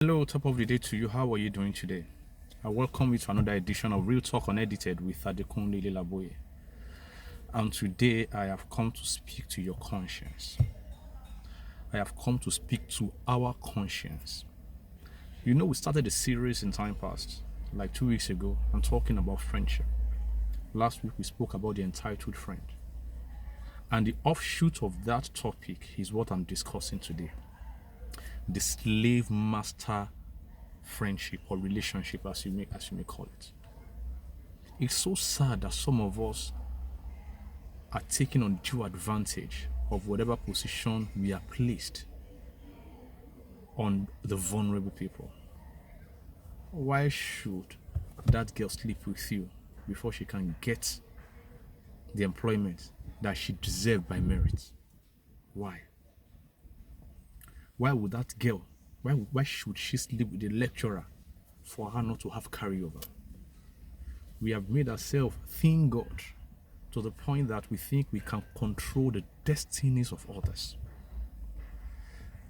Hello, top of the day to you. How are you doing today? I welcome you to another edition of Real Talk Unedited with Adekunle Laboye. And today I have come to speak to your conscience. I have come to speak to our conscience. You know, we started a series in time past, like 2 weeks ago, and talking about friendship. Last week we spoke about the entitled friend. And the offshoot of that topic is what I'm discussing today. The slave master friendship or relationship, as you may call it. It's so sad that some of us are taking undue advantage of whatever position we are placed on the vulnerable people. Why should that girl sleep with you before she can get the employment that she deserves by merit? Why? Why would that girl, why should she sleep with a lecturer for her not to have carryover? We have made ourselves thin God to the point that we think we can control the destinies of others.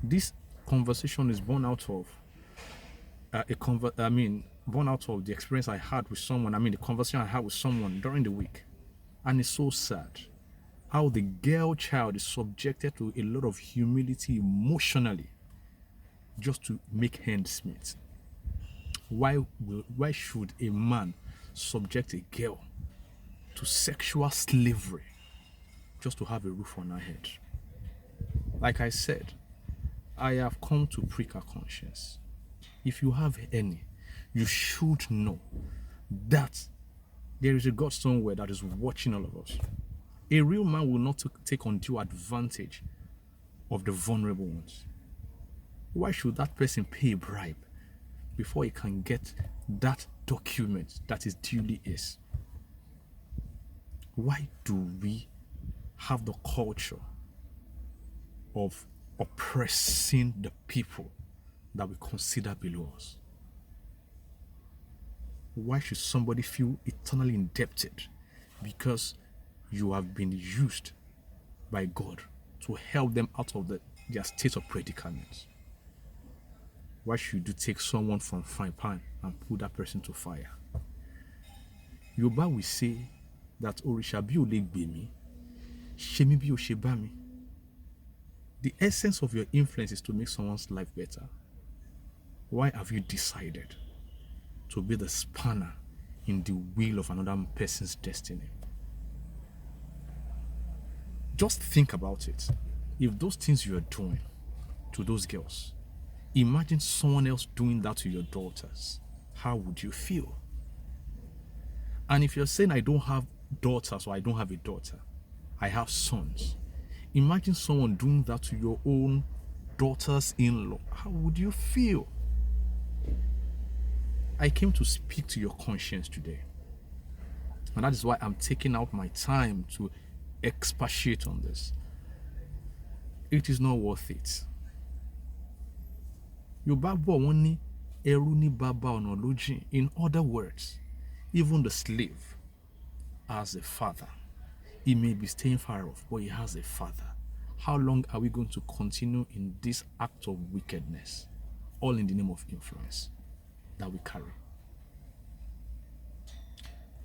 This conversation is born out of born out of the experience I had with someone. The conversation I had with someone during the week, and it's so sad how the girl child is subjected to a lot of humility emotionally just to make ends meet. Why should a man subject a girl to sexual slavery just to have a roof on her head? Like I said, I have come to prick her conscience. If you have any, you should know that there is a God somewhere that is watching all of us. A real man will not take undue advantage of the vulnerable ones. Why should that person pay a bribe before he can get that document that is duly his? Why do we have the culture of oppressing the people that we consider below us? Why should somebody feel eternally indebted because you have been used by God to help them out of their state of predicament? Why should you take someone from frying pan and put that person to fire? Yoruba will say that Orisha bi o le gbe mi, shemi bi o se ba mi. The essence of your influence is to make someone's life better. Why have you decided to be the spanner in the wheel of another person's destiny? Just think about it. If those things you are doing to those girls, imagine someone else doing that to your daughters. How would you feel? And if you're saying I don't have daughters or I don't have a daughter, I have sons. Imagine someone doing that to your own daughters-in-law. How would you feel? I came to speak to your conscience today. And that is why I'm taking out my time to expatiate on this. It is not worth it. In other words, even the slave has a father. He may be staying far off, but he has a father. How long are we going to continue in this act of wickedness, all in the name of influence that we carry?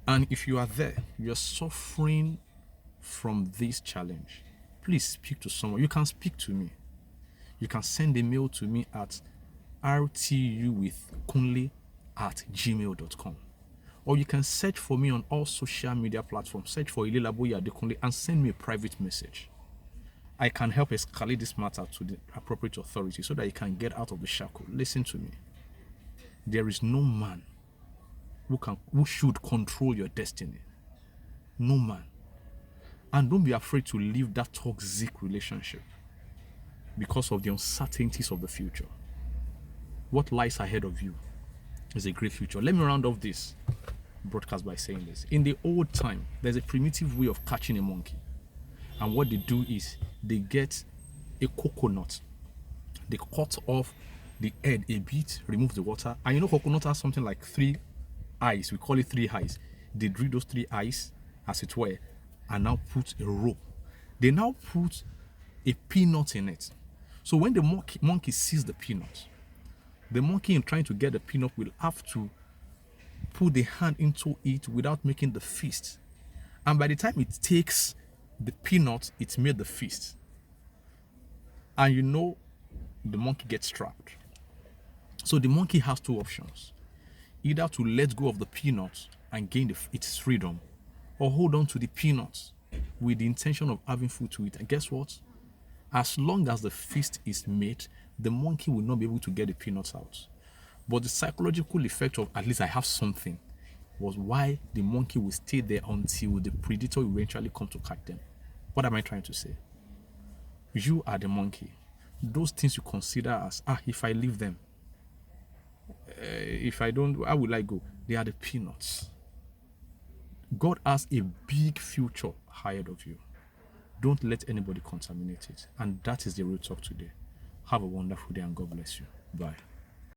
And if you are there, you're suffering from this challenge, please speak to someone. You can speak to me. You can send a mail to me at rtuwithkunle@gmail.com, or you can search for me on all social media platforms. Search for Ilelaboye Adekunle and send me a private message. I can help escalate this matter to the appropriate authority so that you can get out of the shackle. Listen to me. There is no man who should control your destiny. No man. And don't be afraid to leave that toxic relationship because of the uncertainties of the future. What lies ahead of you is a great future. Let me round off this broadcast by saying this. In the old time, there's a primitive way of catching a monkey. And what they do is they get a coconut. They cut off the head a bit, remove the water. And you know, coconut has something like 3 eyes. We call it 3 eyes. They drill those 3 eyes, as it were, and now put a rope. They now put a peanut in it. So when the monkey sees the peanut, The monkey, in trying to get the peanut, will have to put the hand into it without making the fist. And by the time it takes the peanut, it's made the fist. And the monkey gets trapped. So the monkey has two options: either to let go of the peanut and gain its freedom, or hold on to the peanut with the intention of having food to eat. And guess what? As long as the feast is made, the monkey will not be able to get the peanuts out. But the psychological effect of at least I have something was why the monkey will stay there until the predator eventually comes to catch them. What am I trying to say? You are the monkey. Those things you consider as, if I leave them, if I don't, how will I go? They are the peanuts. God has a big future ahead of you. Don't let anybody contaminate it. And that is the real talk today. Have a wonderful day and God bless you. Bye.